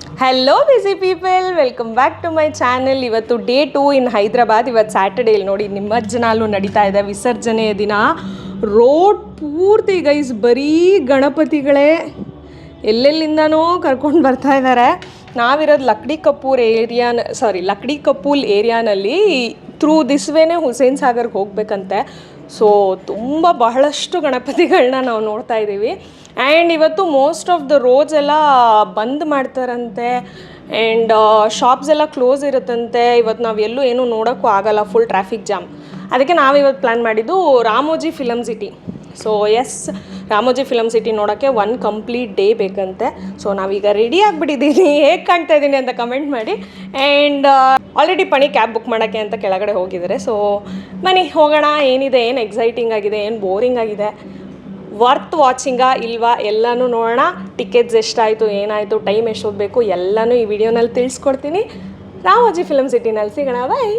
Hello busy people, welcome back to my channel. ಇವತ್ತು day 2 in Hyderabad. ಇವತ್ತು Saturday. ಇಲ್ಲಿ ನೋಡಿ ನಿಮಜ್ಜನಾಲು ನಡೀತಾ ಇದೆ, ವಿಸರ್ಜನೆಯ ದಿನ. ರೋಡ್ ಪೂರ್ತಿ ಗೈಸ್ ಬರೀ ಗಣಪತಿಗಳೇ ಎಲ್ಲೆಲ್ಲಿಂದನೋ ಕರ್ಕೊಂಡು ಬರ್ತಾ ಇದ್ದಾರೆ. ನಾವಿರೋದು ಲಕ್ಡಿ ಕಪೂಲ್ ಏರಿಯಾನಲ್ಲಿ. ಥ್ರೂ ದಿಸ್ ವೇನೇ ಹುಸೇನ್ ಸಾಗರ್ಗೆ ಹೋಗ್ಬೇಕಂತೆ. ಸೊ ಬಹಳಷ್ಟು ಗಣಪತಿಗಳನ್ನ ನಾವು ನೋಡ್ತಾ ಇದ್ದೀವಿ. ಆ್ಯಂಡ್ ಇವತ್ತು ಮೋಸ್ಟ್ ಆಫ್ ದ ರೋಡ್ಸ್ ಎಲ್ಲ ಬಂದ್ ಮಾಡ್ತಾರಂತೆ. ಆ್ಯಂಡ್ ಶಾಪ್ಸ್ ಎಲ್ಲ ಕ್ಲೋಸ್ ಇರುತ್ತಂತೆ. ಇವತ್ತು ನಾವು ಎಲ್ಲೂ ಏನೂ ನೋಡೋಕ್ಕೂ ಆಗಲ್ಲ, ಫುಲ್ ಟ್ರಾಫಿಕ್ ಜಾಮ್. ಅದಕ್ಕೆ ನಾವಿವತ್ತು ಪ್ಲ್ಯಾನ್ ಮಾಡಿದ್ದು Ramoji film city. So yes, Ramoji film city ನೋಡೋಕ್ಕೆ 1 ಕಂಪ್ಲೀಟ್ ಡೇ ಬೇಕಂತೆ. ಸೊ ನಾವೀಗ ರೆಡಿ ಆಗಿಬಿಟ್ಟಿದ್ದೀನಿ. ಹೇಗೆ ಕಾಣ್ತಾ ಇದ್ದೀನಿ ಅಂತ ಕಮೆಂಟ್ ಮಾಡಿ. And already Phani cab book ಮಾಡೋಕ್ಕೆ ಅಂತ ಕೆಳಗಡೆ ಹೋಗಿದ್ದಾರೆ. ಸೊ ಬನ್ನಿ ಹೋಗೋಣ. ಏನಿದೆ, ಏನು ಎಕ್ಸೈಟಿಂಗ್ ಆಗಿದೆ, ಏನು ಬೋರಿಂಗ್ ಆಗಿದೆ, ವರ್ತ್ ವಾಚಿಂಗಾ ಇಲ್ವಾ ಎಲ್ಲನೂ ನೋಡೋಣ. ಟಿಕೆಟ್ಸ್ ಎಷ್ಟಾಯಿತು, ಏನಾಯಿತು, ಟೈಮ್ ಎಷ್ಟು ಹೋಗಬೇಕು ಎಲ್ಲನೂ ಈ ವಿಡಿಯೋನಲ್ಲಿ ತಿಳಿಸ್ಕೊಡ್ತೀನಿ. ರಾಮೋಜಿ ಫಿಲಮ್ ಸಿಟಿನಲ್ಲಿ ಸಿಗೋಣ. ಬಾಯ್.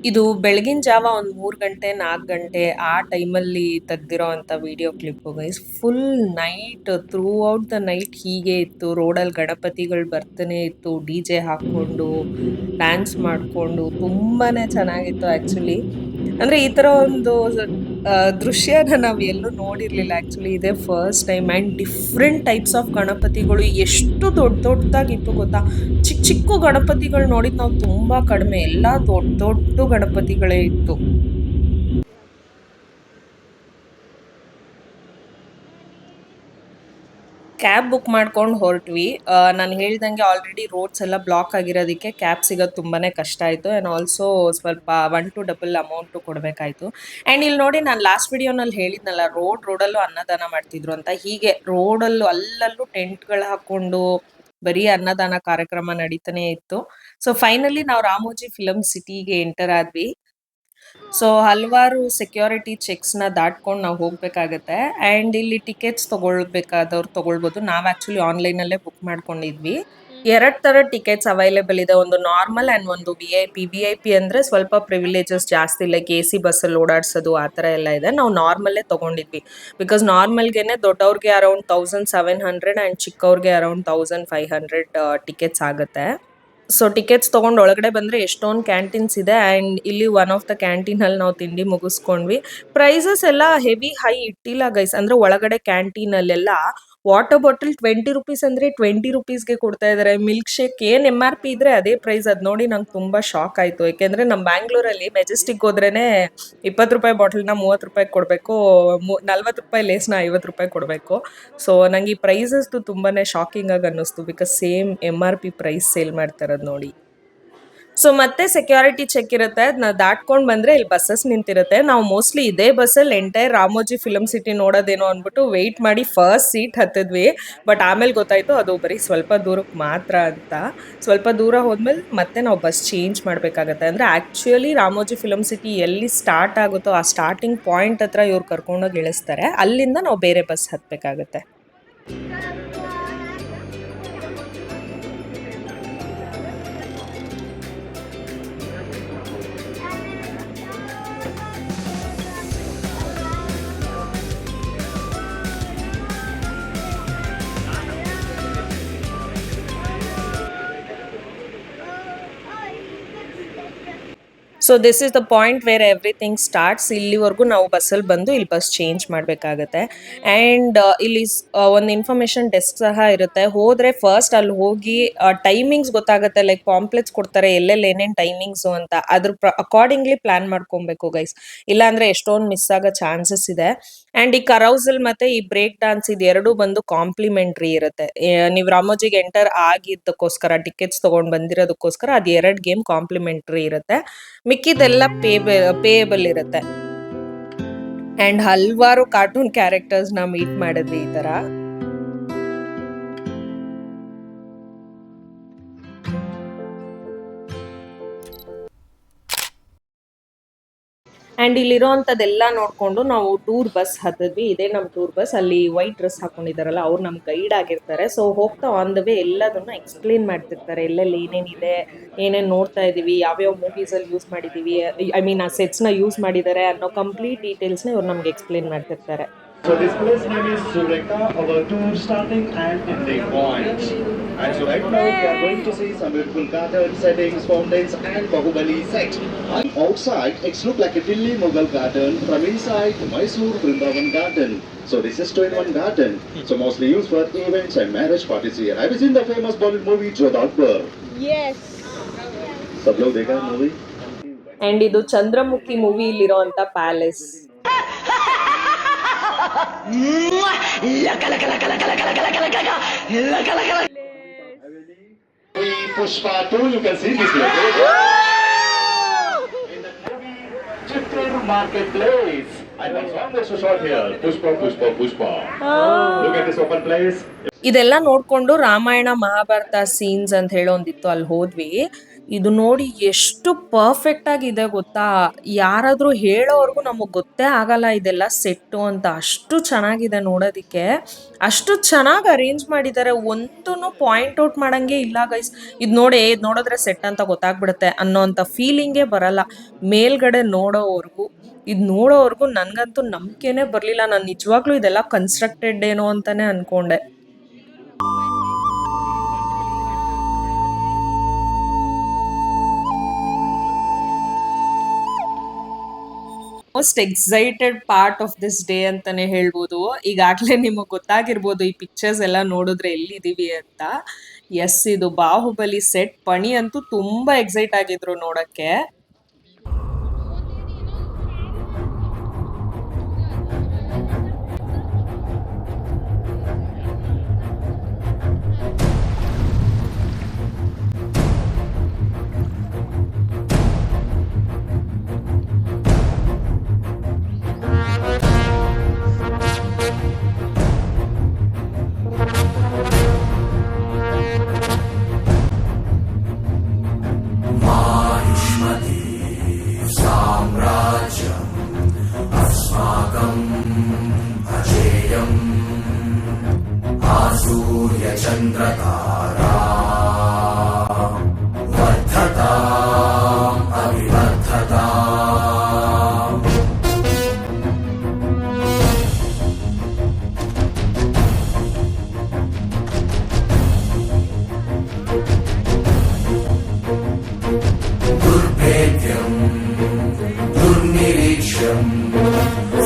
ಇದು ಬೆಳಗಿನ ಜಾವ ಒಂದು 3 ಗಂಟೆ 4 ಗಂಟೆ ಆ ಟೈಮಲ್ಲಿ ತೆಗ್ದಿರೋ ಅಂಥ video clip guys. Full night, through out the night ಹೀಗೆ ಇತ್ತು. ರೋಡಲ್ಲಿ ಗಣಪತಿಗಳು ಬರ್ತಾನೆ ಇತ್ತು, ಡಿ ಜೆ ಹಾಕ್ಕೊಂಡು ಡ್ಯಾನ್ಸ್ ಮಾಡಿಕೊಂಡು. ತುಂಬಾ ಚೆನ್ನಾಗಿತ್ತು ಆ್ಯಕ್ಚುಲಿ. ಅಂದರೆ ಈ ಥರ ಒಂದು ದೃಶ್ಯನ ನಾವು ಎಲ್ಲೂ ನೋಡಿರಲಿಲ್ಲ ಆ್ಯಕ್ಚುಲಿ. ಇದೇ first time. And different types of ಗಣಪತಿಗಳು ಎಷ್ಟು ದೊಡ್ಡದಾಗಿತ್ತು ಗೊತ್ತಾ. ಚಿಕ್ಕ ಗಣಪತಿಗಳು ನೋಡಿದ್ದು ನಾವು ತುಂಬ ಕಡಿಮೆ. ಎಲ್ಲ ದೊಡ್ಡ ಗಣಪತಿಗಳೇ ಇತ್ತು. ಕ್ಯಾಬ್ ಬುಕ್ ಮಾಡ್ಕೊಂಡು ಹೊರಟ್ವಿ. ನಾನು ಹೇಳ್ದಂಗೆ ಆಲ್ರೆಡಿ ರೋಡ್ಸ್ ಎಲ್ಲ ಬ್ಲಾಕ್ ಆಗಿರೋದಕ್ಕೆ ಕ್ಯಾಬ್ ಸಿಗೋದು ತುಂಬಾ ಕಷ್ಟ ಆಯಿತು. ಆ್ಯಂಡ್ ಆಲ್ಸೋ ಸ್ವಲ್ಪ 1 to ಡಬಲ್ ಅಮೌಂಟು ಕೊಡಬೇಕಾಯಿತು. ಆ್ಯಂಡ್ ಇಲ್ಲಿ ನೋಡಿ, ನಾನು ಲಾಸ್ಟ್ ವಿಡಿಯೋನಲ್ಲಿ ಹೇಳಿದ್ನಲ್ಲ, ರೋಡಲ್ಲೂ ಅನ್ನದಾನ ಮಾಡ್ತಿದ್ರು ಅಂತ. ಹೀಗೆ ರೋಡಲ್ಲೂ ಅಲ್ಲಲ್ಲೂ ಟೆಂಟ್ಗಳು ಹಾಕ್ಕೊಂಡು ಬರೀ ಅನ್ನದಾನ ಕಾರ್ಯಕ್ರಮ ನಡೀತಾನೆ ಇತ್ತು. ಸೊ ಫೈನಲಿ ನಾವು ರಾಮೋಜಿ ಫಿಲಮ್ ಸಿಟಿಗೆ ಎಂಟರ್ ಆದ್ವಿ. ಸೊ ಹಲವಾರು ಸೆಕ್ಯೂರಿಟಿ ಚೆಕ್ಸ್ನ ದಾಟ್ಕೊಂಡು ನಾವು ಹೋಗಬೇಕಾಗತ್ತೆ. ಆ್ಯಂಡ್ ಇಲ್ಲಿ ಟಿಕೆಟ್ಸ್ ತೊಗೊಳ್ಬೇಕಾದವ್ರು ತೊಗೊಳ್ಬೋದು. ನಾವು ಆ್ಯಕ್ಚುಲಿ ಆನ್ಲೈನಲ್ಲೇ ಬುಕ್ ಮಾಡ್ಕೊಂಡಿದ್ವಿ. 2 ಥರ ಟಿಕೆಟ್ಸ್ ಅವೈಲೇಬಲ್ ಇದೆ. ಒಂದು ನಾರ್ಮಲ್ ಆ್ಯಂಡ್ ಒಂದು VIP ಅಂದರೆ ಸ್ವಲ್ಪ ಪ್ರಿವಿಲೇಜಸ್ ಜಾಸ್ತಿ, ಲೈಕ್ AC ಬಸ್ಸಲ್ಲಿ ಓಡಾಡ್ಸೋದು ಆ ಥರ ಎಲ್ಲ ಇದೆ. ನಾವು ನಾರ್ಮಲ್ಲೇ ತೊಗೊಂಡಿದ್ವಿ. ಬಿಕಾಸ್ ನಾರ್ಮಲ್ಗೆ ದೊಡ್ಡವ್ರಿಗೆ ಅರೌಂಡ್ 1700 ಆ್ಯಂಡ್ ಚಿಕ್ಕವ್ರಿಗೆ ಅರೌಂಡ್ 1500 ಟಿಕೆಟ್ಸ್ ಆಗುತ್ತೆ. ಸೊ ಟಿಕೆಟ್ಸ್ ತೊಗೊಂಡು ಒಳಗಡೆ ಬಂದರೆ ಎಷ್ಟೊಂದು ಕ್ಯಾಂಟೀನ್ಸ್ ಇದೆ. ಆ್ಯಂಡ್ ಇಲ್ಲಿ ಒನ್ ಆಫ್ ದ ಕ್ಯಾಂಟೀನಲ್ಲಿ ನಾವು ತಿಂಡಿ ಮುಗಿಸ್ಕೊಂಡ್ವಿ. ಪ್ರೈಸಸ್ ಎಲ್ಲ ಹೆವಿ ಹೈ ಇಟ್ಟಿಲ್ಲ ಗೈಸ್. ಅಂದರೆ ಒಳಗಡೆ ಕ್ಯಾಂಟೀನಲ್ಲೆಲ್ಲ ವಾಟರ್ ಬಾಟಲ್ 20 ರೂಪೀಸ್ ಅಂದರೆ 20 ರೂಪೀಸ್ಗೆ ಕೊಡ್ತಾ ಇದ್ದಾರೆ. ಮಿಲ್ಕ್ ಶೇಕ್ ಏನು MRP ಇದ್ರೆ ಅದೇ ಪ್ರೈಸ್. ಅದು ನೋಡಿ ನಂಗೆ ತುಂಬ ಶಾಕ್ ಆಯಿತು. ಯಾಕೆಂದರೆ ನಮ್ಮ ಬ್ಯಾಂಗ್ಳೂರಲ್ಲಿ ಮೆಜೆಸ್ಟಿಕ್ ಹೋದ್ರೇ 20 ರೂಪಾಯಿ ಬಾಟಲ್ನ 30 ರೂಪಾಯಿಗೆ ಕೊಡಬೇಕು, 40 ರೂಪಾಯಿ ಲೇಸ್ನ 50 ರೂಪಾಯಿ ಕೊಡಬೇಕು. ಸೊ ನಂಗೆ ಈ ಪ್ರೈಸಸ್ದು ತುಂಬಾ ಶಾಕಿಂಗ್ ಆಗಿ ಅನ್ನಿಸ್ತು. Because same MRP price sale ಮಾಡ್ತಾರದು ನೋಡಿ. ಸೊ ಮತ್ತೆ ಸೆಕ್ಯೂರಿಟಿ ಚೆಕ್ ಇರುತ್ತೆ. ಅದನ್ನ ದಾಟ್ಕೊಂಡು ಬಂದರೆ ಇಲ್ಲಿ ಬಸ್ಸಸ್ ನಿಂತಿರುತ್ತೆ. ನಾವು ಮೋಸ್ಟ್ಲಿ ಇದೇ ಬಸ್ಸಲ್ಲಿ ಎಂಟೈರ್ ರಾಮೋಜಿ ಫಿಲಮ್ ಸಿಟಿ ನೋಡೋದೇನೋ ಅಂದ್ಬಿಟ್ಟು ವೆಯ್ಟ್ ಮಾಡಿ ಫಸ್ಟ್ ಸೀಟ್ ಹತ್ತಿದ್ವಿ. ಬಟ್ ಆಮೇಲೆ ಗೊತ್ತಾಯಿತು ಅದು ಬರೀ ಸ್ವಲ್ಪ ದೂರಕ್ಕೆ ಮಾತ್ರ ಅಂತ. ಸ್ವಲ್ಪ ದೂರ ಹೋದ್ಮೇಲೆ ಮತ್ತೆ ನಾವು ಬಸ್ ಚೇಂಜ್ ಮಾಡಬೇಕಾಗತ್ತೆ. ಅಂದರೆ ಆ್ಯಕ್ಚುಲಿ ರಾಮೋಜಿ ಫಿಲಮ್ ಸಿಟಿ ಎಲ್ಲಿ ಸ್ಟಾರ್ಟ್ ಆಗುತ್ತೋ ಆ ಸ್ಟಾರ್ಟಿಂಗ್ ಪಾಯಿಂಟ್ ಹತ್ರ ಇವ್ರು ಕರ್ಕೊಂಡೋಗಿ ಇಳಿಸ್ತಾರೆ. ಅಲ್ಲಿಂದ ನಾವು ಬೇರೆ ಬಸ್ ಹತ್ತಬೇಕಾಗತ್ತೆ. So this is the point where everything starts. ಇಲ್ಲಿವರೆಗೂ ನಾವು ಬಸ್ಸಲ್ಲಿ ಬಂದು ಇಲ್ಲಿ ಬಸ್ ಚೇಂಜ್ ಮಾಡಬೇಕಾಗತ್ತೆ. ಆ್ಯಂಡ್ ಇಲ್ಲಿ ಒಂದು ಇನ್ಫಾರ್ಮೇಷನ್ ಡೆಸ್ಕ್ ಸಹ ಇರುತ್ತೆ. ಹೋದರೆ ಫಸ್ಟ್ ಅಲ್ಲಿ ಹೋಗಿ ಟೈಮಿಂಗ್ಸ್ ಗೊತ್ತಾಗುತ್ತೆ. ಲೈಕ್ ಪಾಂಪ್ಲೆಟ್ಸ್ ಕೊಡ್ತಾರೆ ಎಲ್ಲೆಲ್ಲಿ ಏನೇನು ಟೈಮಿಂಗ್ಸು ಅಂತ. ಅದ್ರ ಅಕಾರ್ಡಿಂಗ್ಲಿ ಪ್ಲ್ಯಾನ್ ಮಾಡ್ಕೊಬೇಕು ಗೈಸ್. ಇಲ್ಲಾಂದರೆ ಎಷ್ಟೊಂದು ಮಿಸ್ ಆಗೋ ಚಾನ್ಸಸ್ ಇದೆ. ಆ್ಯಂಡ್ ಈ ಕರೌಸಲ್ ಮತ್ತು ಈ ಬ್ರೇಕ್ ಡ್ಯಾನ್ಸ್ ಇದೆರಡೂ ಬಂದು ಕಾಂಪ್ಲಿಮೆಂಟ್ರಿ ಇರುತ್ತೆ. ನೀವು ರಾಮೋಜಿಗೆ ಎಂಟರ್ ಆಗಿದ್ದಕ್ಕೋಸ್ಕರ, ಟಿಕೆಟ್ಸ್ ತೊಗೊಂಡು ಬಂದಿರೋದಕ್ಕೋಸ್ಕರ ಅದು 2 ಗೇಮ್ ಕಾಂಪ್ಲಿಮೆಂಟ್ರಿ ಇರುತ್ತೆ. ಮಿಕ್ಕಿದೆಲ್ಲ ಪೇಯಬಲ್ ಇರುತ್ತೆ. ಆ್ಯಂಡ್ ಹಲವಾರು ಕಾರ್ಟೂನ್ ಕ್ಯಾರೆಕ್ಟರ್ಸ್ನ ಮೀಟ್ ಮಾಡಿದ್ವಿ ಈ ಥರ. ಆ್ಯಂಡ್ ಇಲ್ಲಿರೋವಂಥದ್ದೆಲ್ಲ ನೋಡಿಕೊಂಡು ನಾವು ಟೂರ್ ಬಸ್ ಹತ್ತಿದ್ವಿ. ಇದೇ ನಮ್ಮ ಟೂರ್ ಬಸ್. ಅಲ್ಲಿ ವೈಟ್ ಡ್ರೆಸ್ ಹಾಕೊಂಡಿದ್ದಾರಲ್ಲ ಅವ್ರು ನಮ್ಮ ಗೈಡ್ ಆಗಿರ್ತಾರೆ. ಸೊ ಹೋಗ್ತಾ ಆನ್ ದ ವೇ ಎಲ್ಲದನ್ನು ಎಕ್ಸ್ಪ್ಲೇನ್ ಮಾಡ್ತಿರ್ತಾರೆ. ಎಲ್ಲೆಲ್ಲಿ ಏನೇನಿದೆ, ಏನೇನು ನೋಡ್ತಾ ಇದ್ದೀವಿ, ಯಾವ್ಯಾವ ಮೂವೀಸಲ್ಲಿ ಯೂಸ್ ಮಾಡಿದ್ದೀವಿ, ಆ ಸೆಟ್ಸ್ನ ಯೂಸ್ ಮಾಡಿದ್ದಾರೆ ಅನ್ನೋ ಕಂಪ್ಲೀಟ್ ಡೀಟೇಲ್ಸ್ನ ಇವ್ರು ನಮ್ಗೆ ಎಕ್ಸ್ಪ್ಲೇನ್ ಮಾಡ್ತಿರ್ತಾರೆ. So this place name is Sureka, our tour starting and ending point. And so right now we are going to see some beautiful garden settings, fountains and Bahubali set. And outside it's look like a Delhi Mughal garden, from inside Mysore Vrindavan garden. So this is 2-in-1 garden. So mostly used for events and marriage parties here. Have you seen the famous Bollywood movie Jodh Akbar? Yes. सब लोग देखा movie? And ಇದು ಚಂದ್ರಮುಖಿ movie ಇಲ್ಲಿರೋ ಅಂತ palace. Pushpa 2, you can see this location. In the movie Chittor Marketplace. And one song is so short here. Pushpa, Pushpa, Pushpa. Look at this open place. ಇದೆಲ್ಲ ನೋಡ್ಕೊಂಡು Ramayana Mahabharata scenes ಅಂತ ಹೇಳೋಂದಿತ್ತು, ಅಲ್ಲಿ ಹೋದ್ವಿ. ಇದು ನೋಡಿ ಎಷ್ಟು ಪರ್ಫೆಕ್ಟ್ ಆಗಿದೆ ಗೊತ್ತಾ, ಯಾರಾದ್ರೂ ಹೇಳೋವರೆಗೂ ನಮಗ್ ಗೊತ್ತೇ ಆಗಲ್ಲ ಇದೆಲ್ಲ ಸೆಟ್ಟು ಅಂತ. ಅಷ್ಟು ಚೆನ್ನಾಗಿದೆ ನೋಡೋದಿಕ್ಕೆ, ಅಷ್ಟು ಚೆನ್ನಾಗಿ ಅರೇಂಜ್ ಮಾಡಿದ್ದಾರೆ. ಒಂದೂ ಪಾಯಿಂಟ್ ಔಟ್ ಮಾಡಂಗೆ ಇಲ್ಲ ಗೈಸ್. ಇದು ನೋಡಿದ್ರೆ ಸೆಟ್ ಅಂತ ಗೊತ್ತಾಗ್ಬಿಡುತ್ತೆ ಅನ್ನೋಂಥ ಫೀಲಿಂಗೇ ಬರಲ್ಲ ಮೇಲ್ಗಡೆ ನೋಡೋವರೆಗೂ. ನನ್ಗಂತೂ ನಂಬಿಕೆನೇ ಬರ್ಲಿಲ್ಲ. ನಾನು ನಿಜವಾಗ್ಲೂ ಇದೆಲ್ಲ ಕನ್ಸ್ಟ್ರಕ್ಟೆಡ್ ಏನೋ ಅಂತಾನೆ ಅನ್ಕೊಂಡೆ. Most excited part of this day ಅಂತಾನೆ ಹೇಳ್ಬೋದು. ಈಗಾಗಲೇ ನಿಮಗೆ ಗೊತ್ತಾಗಿರ್ಬೋದು ಈ ಪಿಕ್ಚರ್ಸ್ ಎಲ್ಲ ನೋಡಿದ್ರೆ ಎಲ್ಲಿದ್ದೀವಿ ಅಂತ. ಎಸ್, ಇದು ಬಾಹುಬಲಿ ಸೆಟ್. ಪಣಿ ಅಂತೂ ತುಂಬಾ ಎಕ್ಸೈಟ್ ಆಗಿದ್ರು ನೋಡಕ್ಕೆ.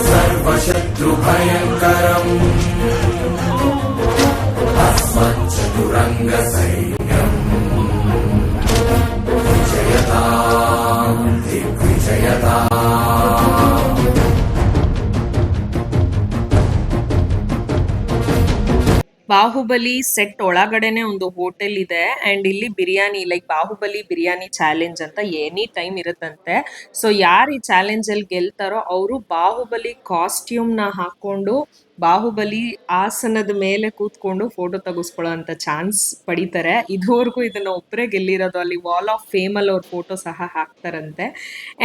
सर्वशत्रुभयङ्करम् अस्मच्चतुरङ्गसैन्यम् विजयताम् दिग्विजयताम्. ಬಾಹುಬಲಿ ಸೆಟ್ ಒಳಗಡೆನೆ ಒಂದು ಹೋಟೆಲ್ ಇದೆ ಅಂಡ್ ಇಲ್ಲಿ ಬಿರಿಯಾನಿ, ಲೈಕ್ ಬಾಹುಬಲಿ ಬಿರಿಯಾನಿ ಚಾಲೆಂಜ್ ಅಂತ ಎನಿ ಟೈಮ್ ಇರುತ್ತಂತೆ. ಸೊ ಯಾರು ಈ ಚಾಲೆಂಜ್ ಅಲ್ಲಿ ಗೆಲ್ತಾರೋ ಅವರು ಬಾಹುಬಲಿ ಕಾಸ್ಟ್ಯೂಮ್ ನ ಹಾಕೊಂಡು ಬಾಹುಬಲಿ ಆಸನದ ಮೇಲೆ ಕೂತ್ಕೊಂಡು ಫೋಟೋ ತೆಗೆಸ್ಕೊಳ್ಳೋ ಅಂತ ಚಾನ್ಸ್ ಪಡಿತಾರೆ. ಇದುವರೆಗೂ ಇದನ್ನ ಒಬ್ಬರೇ ಗೆಲ್ಲಿರೋದು. ಅಲ್ಲಿ ವಾಲ್ ಆಫ್ ಫೇಮ್ ಅಲ್ಲಿ ಅವ್ರ ಫೋಟೋ ಸಹ ಹಾಕ್ತಾರಂತೆ.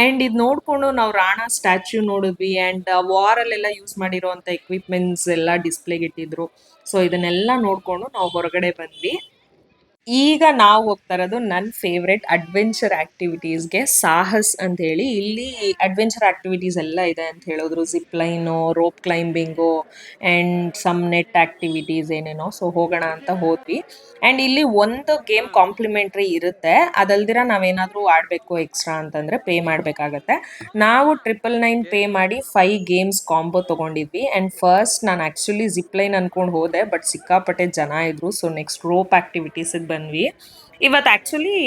ಅಂಡ್ ಇದು ನೋಡ್ಕೊಂಡು ನಾವು ರಾಣಾ ಸ್ಟ್ಯಾಚ್ಯೂ ನೋಡಿದ್ವಿ ಅಂಡ್ ವಾರ್ ಅಲ್ಲೆಲ್ಲ ಯೂಸ್ ಮಾಡಿರೋಂಥ ಎಕ್ವಿಪ್ಮೆಂಟ್ಸ್ ಎಲ್ಲ ಡಿಸ್ಪ್ಲೇಗೆ ಇಟ್ಟಿದ್ರು. ಸೊ ಇದನ್ನೆಲ್ಲ ನೋಡ್ಕೊಂಡು ನಾವು ಹೊರಗಡೆ ಬಂದ್ವಿ. ಈಗ ನಾವು ಹೋಗ್ತಾ ಇರೋದು ನನ್ನ ಫೇವ್ರೆಟ್ ಅಡ್ವೆಂಚರ್ ಆಕ್ಟಿವಿಟೀಸ್ಗೆ, ಸಾಹಸ್ ಅಂತ ಹೇಳಿ. ಇಲ್ಲಿ ಅಡ್ವೆಂಚರ್ ಆಕ್ಟಿವಿಟೀಸ್ ಎಲ್ಲ ಇದೆ ಅಂತ ಹೇಳಿದ್ರು. Zip line, rope climbing and some net activities ಏನೇನೋ. ಸೊ ಹೋಗೋಣ ಅಂತ ಹೋದ್ವಿ. ಆ್ಯಂಡ್ ಇಲ್ಲಿ ಒಂದು ಗೇಮ್ ಕಾಂಪ್ಲಿಮೆಂಟ್ರಿ ಇರುತ್ತೆ. ಅದಲ್ದಿರ ನಾವೇನಾದರೂ ಆಡಬೇಕು ಎಕ್ಸ್ಟ್ರಾ ಅಂತಂದರೆ ಪೇ ಮಾಡಬೇಕಾಗತ್ತೆ. ನಾವು 999 ಪೇ ಮಾಡಿ 5 ಗೇಮ್ಸ್ ಕಾಂಬೋ ತೊಗೊಂಡಿದ್ವಿ. ಆ್ಯಂಡ್ ಫಸ್ಟ್ ನಾನು ಆ್ಯಕ್ಚುಲಿ ಜಿಪ್ ಲೈನ್ ಅಂದ್ಕೊಂಡು ಹೋದೆ, ಬಟ್ ಸಿಕ್ಕಾಪಟ್ಟೆ ಜನ ಇದ್ರು. ಸೊ ನೆಕ್ಸ್ಟ್ ರೋಪ್ ಆಕ್ಟಿವಿಟೀಸಿಗೆ ಬಂದ್ವಿ. ಇವತ್ತು ಆ್ಯಕ್ಚುಲಿ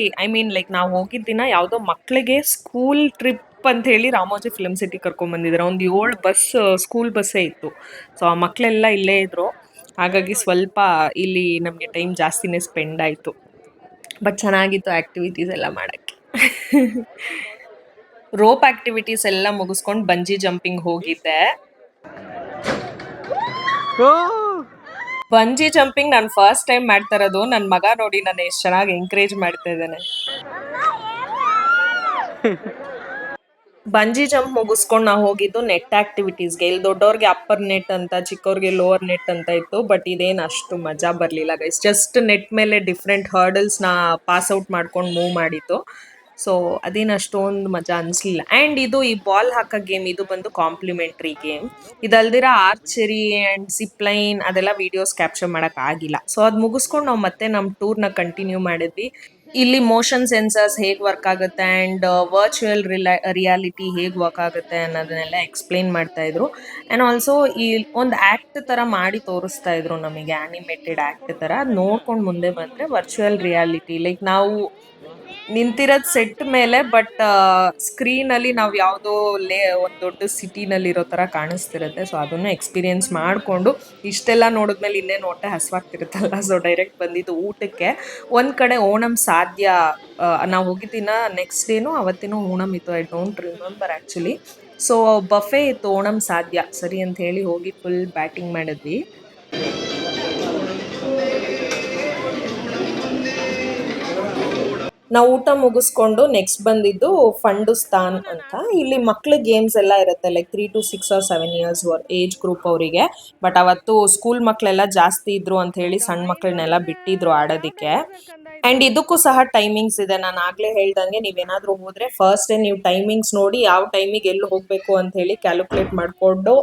ಲೈಕ್ ನಾವು ಹೋಗಿದ್ದ ದಿನ ಯಾವುದೋ ಮಕ್ಕಳಿಗೆ ಸ್ಕೂಲ್ ಟ್ರಿಪ್ ಅಂತ ಹೇಳಿ ರಾಮೋಜಿ ಫಿಲ್ಮ್ ಸಿಟಿ ಕರ್ಕೊಂಡ್ಬಂದಿದ್ದಾರೆ. ಒಂದು 7 ಬಸ್ ಸ್ಕೂಲ್ ಬಸ್ಸೇ ಇತ್ತು. ಸೊ ಆ ಮಕ್ಕಳೆಲ್ಲ ಇಲ್ಲೇ ಇದ್ರು. ಹಾಗಾಗಿ ಸ್ವಲ್ಪ ಇಲ್ಲಿ ನಮಗೆ ಟೈಮ್ ಜಾಸ್ತಿನೇ ಸ್ಪೆಂಡ್ ಆಯಿತು. ಬಟ್ ಚೆನ್ನಾಗಿತ್ತು ಆ್ಯಕ್ಟಿವಿಟೀಸ್ ಎಲ್ಲ ಮಾಡೋಕ್ಕೆ. ರೋಪ್ ಆ್ಯಕ್ಟಿವಿಟೀಸ್ ಎಲ್ಲ ಮುಗಿಸ್ಕೊಂಡು ಬಂಜಿ ಜಂಪಿಂಗ್ ಹೋಗಿದ್ದೆ. ಬಂಜಿ ಜಂಪಿಂಗ್ ನಾನು ಫಸ್ಟ್ ಟೈಮ್ ಮಾಡ್ತಾ ಇರೋದು. ನನ್ನ ಮಗ ನೋಡಿ ನಾನು ಎಷ್ಟು ಚೆನ್ನಾಗಿ ಎಂಕರೇಜ್ ಮಾಡ್ತಾ ಇದ್ದಾನೆ. ಬಂಜಿ ಜಂಪ್ ಮುಗಿಸ್ಕೊಂಡು ನಾವು ಹೋಗಿದ್ದು ನೆಟ್ ಆಕ್ಟಿವಿಟೀಸ್ಗೆ. ಇಲ್ಲಿ ದೊಡ್ಡವ್ರಿಗೆ ಅಪ್ಪರ್ ನೆಟ್ ಅಂತ, ಚಿಕ್ಕವ್ರಿಗೆ ಲೋವರ್ ನೆಟ್ ಅಂತ ಇತ್ತು. ಬಟ್ ಇದೇನು ಅಷ್ಟು ಮಜಾ ಬರಲಿಲ್ಲ ಗೈಸ್. ಜಸ್ಟ್ ನೆಟ್ ಮೇಲೆ ಡಿಫ್ರೆಂಟ್ ಹರ್ಡಲ್ಸ್ನ ಪಾಸ್ ಔಟ್ ಮಾಡ್ಕೊಂಡು ಮೂವ್ ಮಾಡಿತ್ತು. ಸೊ ಅದೇನು ಅಷ್ಟೊಂದು ಮಜಾ ಅನಿಸ್ಲಿಲ್ಲ. ಆ್ಯಂಡ್ ಇದು ಈ ಬಾಲ್ ಹಾಕೋ ಗೇಮ್ ಇದು ಬಂದು ಕಾಂಪ್ಲಿಮೆಂಟ್ರಿ ಗೇಮ್. ಇದಲ್ದಿರ ಆರ್ಚರಿ ಆ್ಯಂಡ್ ಜಿಪ್ಲೈನ್ ಅದೆಲ್ಲ ವೀಡಿಯೋಸ್ ಕ್ಯಾಪ್ಚರ್ ಮಾಡೋಕ್ಕಾಗಿಲ್ಲ. ಸೊ ಅದು ಮುಗಿಸ್ಕೊಂಡು ನಾವು ಮತ್ತೆ ನಮ್ಮ ಟೂರ್ನ ಕಂಟಿನ್ಯೂ ಮಾಡಿದ್ವಿ. ಇಲ್ಲಿ ಮೋಷನ್ ಸೆನ್ಸರ್ಸ್ ಹೇಗೆ ವರ್ಕ್ ಆಗುತ್ತೆ ಆ್ಯಂಡ್ ವರ್ಚುವಲ್ ರಿಯಾಲಿಟಿ ಹೇಗೆ ವರ್ಕ್ ಆಗುತ್ತೆ ಅನ್ನೋದನ್ನೆಲ್ಲ ಎಕ್ಸ್ಪ್ಲೇನ್ ಮಾಡ್ತಾ ಇದ್ರು. ಆ್ಯಂಡ್ ಆಲ್ಸೋ ಈ ಒಂದು ಆ್ಯಕ್ಟ್ ಥರ ಮಾಡಿ ತೋರಿಸ್ತಾ ಇದ್ರು ನಮಗೆ, ಆ್ಯನಿಮೇಟೆಡ್ ಆ್ಯಕ್ಟ್ ಥರ. ಅದು ನೋಡ್ಕೊಂಡು ಮುಂದೆ ಬಂದರೆ ವರ್ಚುವಲ್ ರಿಯಾಲಿಟಿ ಲೈಕ್ ನಾವು ನಿಂತಿರೋದು ಸೆಟ್ ಮೇಲೆ, ಬಟ್ ಸ್ಕ್ರೀನಲ್ಲಿ ನಾವು ಯಾವುದೋ ಒಂದು ದೊಡ್ಡ ಸಿಟಿನಲ್ಲಿರೋ ಥರ ಕಾಣಿಸ್ತಿರುತ್ತೆ. ಸೊ ಅದನ್ನು ಎಕ್ಸ್ಪೀರಿಯೆನ್ಸ್ ಮಾಡಿಕೊಂಡು ಇಷ್ಟೆಲ್ಲ ನೋಡಿದ್ಮೇಲೆ ಇನ್ನೇನು ಹೊಟ್ಟೆ ಹಸ್ವಾಗ್ತಿರುತ್ತಲ್ಲ, ಸೊ ಡೈರೆಕ್ಟ್ ಬಂದಿದ್ದು ಊಟಕ್ಕೆ. ಒಂದು ಕಡೆ ಓಣಂ ಸಾಧ್ಯ ನಾವು ಹೋಗಿದ್ದಿನ ನೆಕ್ಸ್ಟ್ ಡೇನೂ ಅವತ್ತಿನೂ ಓಣಂ ಇತ್ತು, I don't remember actually. So buffet ಇತ್ತು ಓಣಂ ಸಾಧ್ಯ, ಸರಿ ಅಂತ ಹೇಳಿ ಹೋಗಿ ಫುಲ್ ಬ್ಯಾಟಿಂಗ್ ಮಾಡಿದ್ವಿ. ನಾವು ಊಟ ಮುಗಿಸ್ಕೊಂಡು ನೆಕ್ಸ್ಟ್ ಬಂದಿದ್ದು ಫಂಡುಸ್ತಾನ್ ಅಂತ. ಇಲ್ಲಿ ಮಕ್ಳ ಗೇಮ್ಸ್ ಎಲ್ಲ ಇರುತ್ತೆ, like 3 to 6 or 7 years age group ಅವರಿಗೆ. ಬಟ್ ಅವತ್ತು ಸ್ಕೂಲ್ ಮಕ್ಕಳೆಲ್ಲ ಜಾಸ್ತಿ ಇದ್ರು ಅಂತ ಹೇಳಿ ಸಣ್ಣ ಮಕ್ಕಳನ್ನೆಲ್ಲ ಬಿಟ್ಟಿದ್ರು ಆಡೋದಕ್ಕೆ. ಆ್ಯಂಡ್ ಇದಕ್ಕೂ ಸಹ ಟೈಮಿಂಗ್ಸ್ ಇದೆ. ನಾನು ಆಗಲೇ ಹೇಳ್ದಂಗೆ ನೀವೇನಾದರೂ ಹೋದರೆ ಫಸ್ಟ್ ಡೇ ನೀವು ಟೈಮಿಂಗ್ಸ್ ನೋಡಿ ಯಾವ ಟೈಮಿಗೆ ಎಲ್ಲಿ ಹೋಗಬೇಕು ಅಂತ ಹೇಳಿ ಕ್ಯಾಲ್ಕುಲೇಟ್ ಮಾಡಿಕೊಂಡು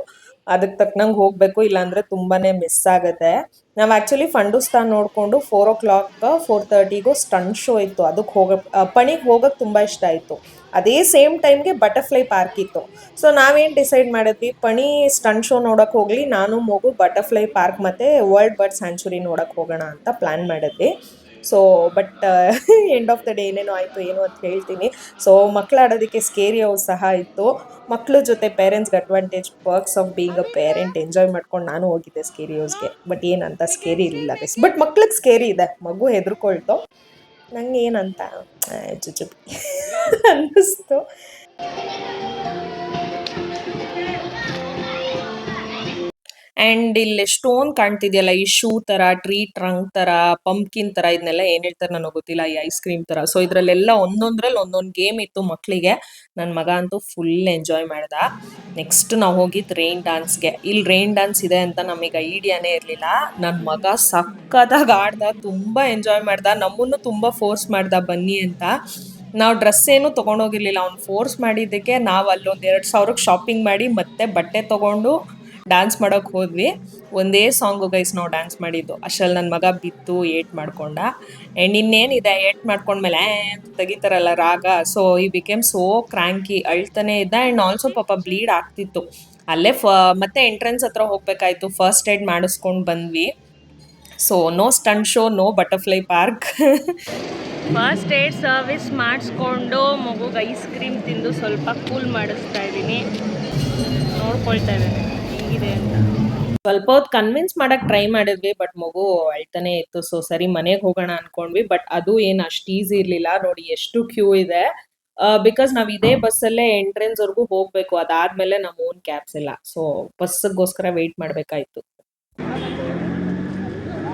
ಅದಕ್ಕೆ ತಕ್ಕನಂಗೆ ಹೋಗಬೇಕು, ಇಲ್ಲಾಂದರೆ ತುಂಬಾ ಮಿಸ್ ಆಗುತ್ತೆ. ನಾವು ಆ್ಯಕ್ಚುಲಿ ಫಂಡುಸ್ತಾನ್ ನೋಡಿಕೊಂಡು 4 o'clock 4:30 ಸ್ಟಂಟ್ ಶೋ ಇತ್ತು. ಅದಕ್ಕೆ ಪಣಿಗೆ ಹೋಗೋಕ್ಕೆ ತುಂಬ ಇಷ್ಟ ಆಯಿತು. ಅದೇ ಸೇಮ್ ಟೈಮ್ಗೆ ಬಟರ್ಫ್ಲೈ ಪಾರ್ಕ್ ಇತ್ತು. ಸೊ ನಾವೇನು ಡಿಸೈಡ್ ಮಾಡಿದ್ವಿ, ಪಣಿ ಸ್ಟಂಟ್ ಶೋ ನೋಡೋಕೆ ಹೋಗಲಿ, ನಾನು ಮಗು ಬಟರ್ಫ್ಲೈ ಪಾರ್ಕ್ ಮತ್ತು ವರ್ಲ್ಡ್ ಬರ್ಡ್ ಸ್ಯಾಂಚುರಿ ನೋಡೋಕೆ ಹೋಗೋಣ ಅಂತ ಪ್ಲ್ಯಾನ್ ಮಾಡಿದ್ವಿ. So but end of the day ಏನೇನೋ ಆಯಿತು ಏನು ಅಂತ ಹೇಳ್ತೀನಿ. ಸೊ ಮಕ್ಳು ಆಡೋದಕ್ಕೆ ಸ್ಕೇರಿ ಹೌಸ್ ಸಹ ಇತ್ತು. ಮಕ್ಳ ಜೊತೆ ಪೇರೆಂಟ್ಸ್ಗೆ advantage, perks of being a parent enjoy ಮಾಡ್ಕೊಂಡು ನಾನು ಹೋಗಿದ್ದೆ ಸ್ಕೇರಿ ಹೌಸ್ಗೆ. ಬಟ್ ಏನಂತ ಸ್ಕೇರಿ ಇರಲಿಲ್ಲ ಗೈಸ್, ಬಟ್ ಮಕ್ಳಿಗೆ ಸ್ಕೇರಿ ಇದೆ. ಮಗು ಹೆದರ್ಕೊಳ್ತು, ನಂಗೆ ಏನಂತ ಚುಚುಪಿ ಅನ್ನಿಸ್ತು. ಆ್ಯಂಡ್ ಇಲ್ಲಿ ಸ್ಟೋನ್ ಕಾಣ್ತಿದೆಯಲ್ಲ, ಈ ಶೂ ಥರ, ಟ್ರೀ ಟ್ರಂಕ್ ಥರ, ಪಂಪ್ಕಿನ್ ಥರ, ಇದನ್ನೆಲ್ಲ ಏನು ಹೇಳ್ತಾರೆ ನನಗೆ ಗೊತ್ತಿಲ್ಲ, ಈ ಐಸ್ ಕ್ರೀಮ್ ಥರ. ಸೊ ಇದರಲ್ಲೆಲ್ಲ ಒಂದೊಂದ್ರಲ್ಲಿ ಒಂದೊಂದು ಗೇಮ್ ಇತ್ತು ಮಕ್ಕಳಿಗೆ. ನನ್ನ ಮಗ ಅಂತೂ ಫುಲ್ ಎಂಜಾಯ್ ಮಾಡ್ದ. ನೆಕ್ಸ್ಟ್ ನಾವು ಹೋಗಿದ್ದು ರೈನ್ ಡ್ಯಾನ್ಸ್ಗೆ. ಇಲ್ಲಿ ರೈನ್ ಡ್ಯಾನ್ಸ್ ಇದೆ ಅಂತ ನಮಗೆ ಐಡಿಯಾನೇ ಇರಲಿಲ್ಲ. ನನ್ನ ಮಗ ಸಕ್ಕತ್ತಾಗಿ ಆಡ್ದ, ತುಂಬ ಎಂಜಾಯ್ ಮಾಡ್ದ. ನಮ್ಮನ್ನು ತುಂಬ ಫೋರ್ಸ್ ಮಾಡ್ದ ಬನ್ನಿ ಅಂತ. ನಾವು ಡ್ರೆಸ್ ಏನೂ ತೊಗೊಂಡೋಗಿರ್ಲಿಲ್ಲ, ಅವ್ನು ಫೋರ್ಸ್ ಮಾಡಿದ್ದಕ್ಕೆ ನಾವು ಅಲ್ಲೊಂದು 2,000ಕ್ಕೆ ಶಾಪಿಂಗ್ ಮಾಡಿ ಮತ್ತೆ ಬಟ್ಟೆ ತೊಗೊಂಡು ಡ್ಯಾನ್ಸ್ ಮಾಡೋಕೆ ಹೋದ್ವಿ. ಒಂದೇ ಸಾಂಗು ಗೈಸ್ ನಾವು ಡ್ಯಾನ್ಸ್ ಮಾಡಿದ್ದು. ಅಷ್ಟರಲ್ಲಿ ನನ್ನ ಮಗ ಬಿದ್ದು ಏಟ್ ಮಾಡ್ಕೊಂಡ. ಆ್ಯಂಡ್ ಇನ್ನೇನಿದೆ, ಏಟ್ ಮಾಡ್ಕೊಂಡ್ಮೇಲೆ ಅಂತ ತೆಗಿತಾರಲ್ಲ ರಾಗ, ಸೊ ಈ ಬಿಕೇಮ್ ಸೋ ಕ್ರ್ಯಾಂಕಿ, ಅಳ್ತಾನೆ ಇದ್ದ. ಆ್ಯಂಡ್ ಆಲ್ಸೋ ಪಾಪ ಬ್ಲೀಡ್ ಆಗ್ತಿತ್ತು. ಅಲ್ಲೇ ಮತ್ತೆ ಎಂಟ್ರೆನ್ಸ್ ಹತ್ರ ಹೋಗ್ಬೇಕಾಯ್ತು, ಫಸ್ಟ್ ಏಡ್ ಮಾಡಿಸ್ಕೊಂಡು ಬಂದ್ವಿ. So no stunt show, no butterfly park. First aid service ಮಾಡಿಸ್ಕೊಂಡು ಮಗುಗೆ ಐಸ್ ಕ್ರೀಮ್ ತಿಂದು ಸ್ವಲ್ಪ ಕೂಲ್ ಮಾಡಿಸ್ತಾ ಇದ್ದೀನಿ. ನೋಡ್ಕೊಳ್ತಾ ಇದ್ದೇನೆ ಹೇಗಿದೆ ಅಂತ. ಸ್ವಲ್ಪ ಹೊತ್ತು ಕನ್ವಿನ್ಸ್ ಮಾಡೋಕ್ಕೆ ಟ್ರೈ ಮಾಡಿದ್ವಿ, ಬಟ್ ಮಗು ಅಳ್ತಾನೆ ಇತ್ತು. ಸೊ ಸರಿ ಮನೆಗೆ ಹೋಗೋಣ ಅಂದ್ಕೊಂಡ್ವಿ, ಬಟ್ ಅದು ಏನು ಅಷ್ಟು ಈಸಿ ಇರಲಿಲ್ಲ. ನೋಡಿ ಎಷ್ಟು ಕ್ಯೂ ಇದೆ. ಬಿಕಾಸ್ ನಾವು ಇದೇ ಬಸ್ಸಲ್ಲೇ ಎಂಟ್ರೆನ್ಸ್ವರೆಗೂ ಹೋಗಬೇಕು, ಅದಾದಮೇಲೆ ನಮ್ಮ ಓನ್ ಕ್ಯಾಬ್ಸ್ ಇಲ್ಲ. ಸೊ ಬಸ್ಸಿಗೋಸ್ಕರ ವೆಯ್ಟ್ ಮಾಡಬೇಕಾಯ್ತು.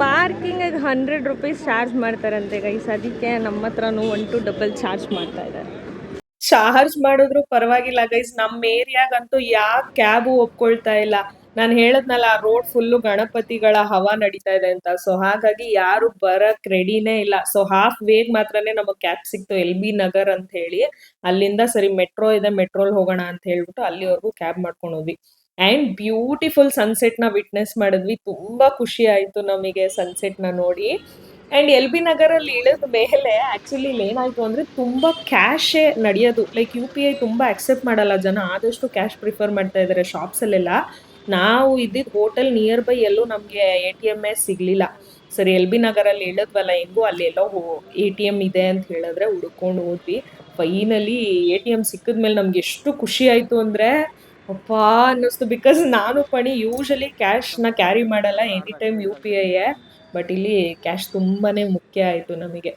ಪಾರ್ಕಿಂಗಿಗೆ 100 rupees ಚಾರ್ಜ್ ಮಾಡ್ತಾರಂತೆ ಗೈಸ್, ಅದಕ್ಕೆ ನಮ್ಮ ಹತ್ರನೂ 1 to double ಚಾರ್ಜ್ ಮಾಡ್ತಾ ಇದ್ದಾರೆ. ಚಾರ್ಜ್ ಮಾಡಿದ್ರು ಪರವಾಗಿಲ್ಲ ಗೈಸ್, ನಮ್ಮ ಏರಿಯಾಗಂತೂ ಯಾವ ಕ್ಯಾಬು ಒಪ್ಕೊಳ್ತಾ ಇಲ್ಲ. ನಾನು ಹೇಳದ್ನಲ್ಲ, ರೋಡ್ ಫುಲ್ಲು ಗಣಪತಿಗಳ ಹವಾ ನಡೀತಾ ಇದೆ ಅಂತ. ಸೊ ಹಾಗಾಗಿ ಯಾರು ಬರಕ್ ರೆಡಿನೇ ಇಲ್ಲ. ಸೊ ಹಾಫ್ ವೇಗ್ ಮಾತ್ರನೇ ನಮಗೆ ಕ್ಯಾಬ್ ಸಿಕ್ತು, LB ನಗರ್ ಅಂತ ಹೇಳಿ. ಅಲ್ಲಿಂದ ಸರಿ ಮೆಟ್ರೋ ಇದೆ, ಮೆಟ್ರೋಲ್ ಹೋಗೋಣ ಅಂತ ಹೇಳ್ಬಿಟ್ಟು ಅಲ್ಲಿವರೆಗೂ ಕ್ಯಾಬ್ ಮಾಡ್ಕೊಂಡು ಹೋದ್ವಿ. ಆ್ಯಂಡ್ ಬ್ಯೂಟಿಫುಲ್ ಸನ್ಸೆಟ್ನ ವಿಟ್ನೆಸ್ ಮಾಡಿದ್ವಿ. ತುಂಬ ಖುಷಿ ಆಯಿತು ನಮಗೆ ಸನ್ಸೆಟ್ನ ನೋಡಿ. ಆ್ಯಂಡ್ LB ನಗರಲ್ಲಿ ಇಳಿದ ಮೇಲೆ ಆ್ಯಕ್ಚುಲಿ ಇಲ್ಲಿ ಏನಾಯಿತು ಅಂದರೆ ತುಂಬ ಕ್ಯಾಶೇ ನಡೆಯೋದು. ಲೈಕ್ UPI ತುಂಬ ಅಕ್ಸೆಪ್ಟ್ ಮಾಡಲ್ಲ ಜನ, ಆದಷ್ಟು ಕ್ಯಾಶ್ ಪ್ರಿಫರ್ ಮಾಡ್ತಾ ಇದ್ದಾರೆ ಶಾಪ್ಸಲ್ಲೆಲ್ಲ. ನಾವು ಇದ್ದಿದ್ದು ಹೋಟೆಲ್ ನಿಯರ್ ಬೈ ಎಲ್ಲೂ ನಮಗೆ ATM ಸಿಗಲಿಲ್ಲ. ಸರಿ LB ನಗರಲ್ಲಿ ಇಳಿದ್ವಲ್ಲ, ಹೆಂಗೂ ಅಲ್ಲಿ ಎಲ್ಲೋ ATM ಇದೆ ಅಂತ ಹೇಳಿದ್ರೆ ಹುಡ್ಕೊಂಡು ಹೋದ್ವಿ. ಫೈನಲಿ ATM ಸಿಕ್ಕಿದ್ಮೇಲೆ ನಮ್ಗೆ ಎಷ್ಟು ಖುಷಿ ಆಯಿತು ಅಂದರೆ ಅಪ್ಪ ಅನ್ನಿಸ್ತು. ಬಿಕಾಸ್ ನಾನು ಪಣಿ ಯೂಶಲಿ ಕ್ಯಾಶ್ನ ಕ್ಯಾರಿ ಮಾಡಲ್ಲ, ಎನಿ ಟೈಮ್ UPI. ಬಟ್ ಇಲ್ಲಿ ಕ್ಯಾಶ್ ತುಂಬಾ ಮುಖ್ಯ ಆಯಿತು ನಮಗೆ.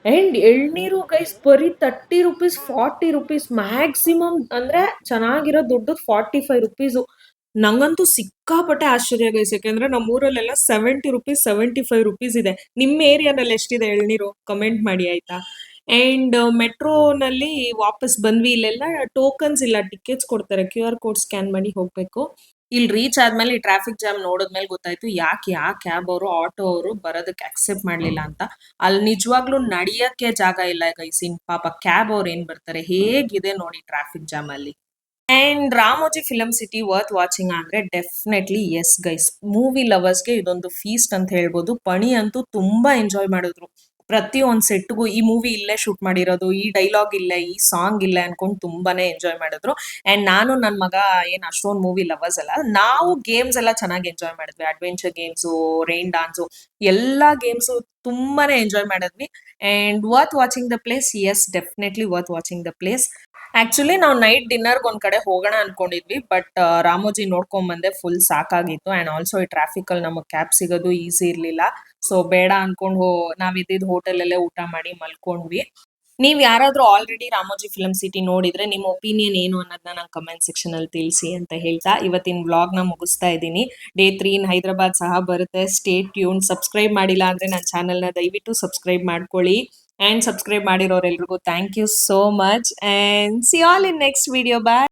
ಆ್ಯಂಡ್ ಎಳ್ನೀರು ಗೈಸ್ ಬರೀ 30 rupees 40 rupees ಮ್ಯಾಕ್ಸಿಮಮ್, ಅಂದರೆ ಚೆನ್ನಾಗಿರೋ ದುಡ್ಡು 45 rupees. ನಂಗಂತೂ ಸಿಕ್ಕಾಪಟ್ಟೆ ಆಶ್ಚರ್ಯ ಗೈಸ್, ಯಾಕೆಂದರೆ ನಮ್ಮೂರಲ್ಲೆಲ್ಲ 70 rupees 75 rupees ಇದೆ. ನಿಮ್ಮ ಏರಿಯಾನಲ್ಲಿ ಎಷ್ಟಿದೆ ಎಳ್ನೀರು ಕಮೆಂಟ್ ಮಾಡಿ ಆಯಿತಾ. ಆ್ಯಂಡ್ ಮೆಟ್ರೋನಲ್ಲಿ ವಾಪಸ್ ಬಂದ್ವಿ. ಇಲ್ಲೆಲ್ಲ ಟೋಕನ್ಸ್ ಇಲ್ಲ, ಟಿಕೆಟ್ಸ್ ಕೊಡ್ತಾರೆ, QR ಕೋಡ್ ಸ್ಕ್ಯಾನ್ ಮಾಡಿ ಹೋಗಬೇಕು. ಇಲ್ಲಿ ರೀಚ್ ಆದ್ಮೇಲೆ ಈ ಟ್ರಾಫಿಕ್ ಜಾಮ್ ನೋಡಿದ್ಮೇಲೆ ಗೊತ್ತಾಯ್ತು ಯಾಕೆ ಕ್ಯಾಬ್ ಅವರು ಆಟೋ ಅವರು ಬರೋದಕ್ಕೆ ಅಕ್ಸೆಪ್ಟ್ ಮಾಡ್ಲಿಲ್ಲ ಅಂತ. ಅಲ್ಲಿ ನಿಜವಾಗ್ಲೂ ನಡಿಯಕ್ಕೆ ಜಾಗ ಇಲ್ಲ ಗೈಸ್. ಇನ್ ಪಾಪ ಕ್ಯಾಬ್ ಅವ್ರು ಏನ್ ಬರ್ತಾರೆ. ಹೇಗಿದೆ ನೋಡಿ ಟ್ರಾಫಿಕ್ ಜಾಮ್ ಅಲ್ಲಿ. And Ramoji film city worth watching ಅಂದ್ರೆ ಡೆಫಿನೆಟ್ಲಿ ಎಸ್ ಗೈಸ್. ಮೂವಿ ಲವರ್ಸ್ಗೆ ಇದೊಂದು ಫೀಸ್ಟ್ ಅಂತ ಹೇಳ್ಬೋದು. ಪಣಿ ಅಂತೂ ತುಂಬಾ ಎಂಜಾಯ್ ಮಾಡಿದ್ರು. ಪ್ರತಿಯೊಂದ್ ಸೆಟ್ಗೂ ಈ ಮೂವಿ ಇಲ್ಲೇ ಶೂಟ್ ಮಾಡಿರೋದು, ಈ ಡೈಲಾಗ್ ಇಲ್ಲೇ, ಈ ಸಾಂಗ್ ಇಲ್ಲೇ ಅನ್ಕೊಂಡು ತುಂಬಾನೇ ಎಂಜಾಯ್ ಮಾಡಿದ್ರು. ಅಂಡ್ ನಾನು ನನ್ ಮಗ ಏನ್ ಅಷ್ಟೊಂದ್ ಮೂವಿ ಲವರ್ಸ್ ಅಲ್ಲ, ನಾವು ಗೇಮ್ಸ್ ಎಲ್ಲ ಚೆನ್ನಾಗಿ ಎಂಜಾಯ್ ಮಾಡಿದ್ವಿ. ಅಡ್ವೆಂಚರ್ ಗೇಮ್ಸು, ರೈನ್ ಡಾನ್ಸು, ಎಲ್ಲಾ ಗೇಮ್ಸು ತುಂಬಾನೇ ಎಂಜಾಯ್ ಮಾಡಿದ್ವಿ. And worth watching the place, yes definitely worth watching the place. Actually ನಾವು ನೈಟ್ ಡಿನ್ನರ್ಗೆ ಒಂದ್ ಕಡೆ ಹೋಗೋಣ ಅನ್ಕೊಂಡಿದ್ವಿ. ಬಟ್ ರಾಮೋಜಿ ನೋಡ್ಕೊಂಡ್ ಬಂದೆ, ಫುಲ್ ಸಾಕಾಗಿತ್ತು. ಅಂಡ್ ಆಲ್ಸೋ ಈ ಟ್ರಾಫಿಕ್ ಅಲ್ಲಿ ನಮಗ್ ಕ್ಯಾಬ್ ಸಿಗೋದು ಈಸಿ ಇರ್ಲಿಲ್ಲ. ಸೊ ಬೇಡ ಅನ್ಕೊಂಡು ನಾವ್ ಇದ್ದಿದ್ ಹೋಟೆಲ್ ಅಲ್ಲೇ ಊಟ ಮಾಡಿ ಮಲ್ಕೊಂಡ್ವಿ. ನೀವ್ ಯಾರಾದ್ರೂ ಆಲ್ರೆಡಿ ರಾಮೋಜಿ ಫಿಲಂ ಸಿಟಿ ನೋಡಿದ್ರೆ ನಿಮ್ಮ ಒಪಿನಿಯನ್ ಏನು ಅನ್ನೋದನ್ನ ನಂಗೆ ಕಮೆಂಟ್ ಸೆಕ್ಷನ್ ಅಲ್ಲಿ ತಿಳಿಸಿ ಅಂತ ಹೇಳ್ತಾ ಇವತ್ತಿನ ವ್ಲಾಗ್ ನ ಮುಗಿಸ್ತಾ ಇದ್ದೀನಿ. ಡೇ 3 ಇನ್ ಹೈದರಾಬಾದ್ ಸಹ ಬರುತ್ತೆ. Stay tune. ಸಬ್ಸ್ಕ್ರೈಬ್ ಮಾಡಿಲ್ಲ ಅಂದ್ರೆ ನನ್ನ ಚಾನೆಲ್ ನ ದಯವಿಟ್ಟು ಸಬ್ಸ್ಕ್ರೈಬ್ ಮಾಡ್ಕೊಳ್ಳಿ. ಅಂಡ್ ಸಬ್ಸ್ಕ್ರೈಬ್ ಮಾಡಿರೋರೆಲ್ರಿಗೂ thank you so much and see all in next video. Bye.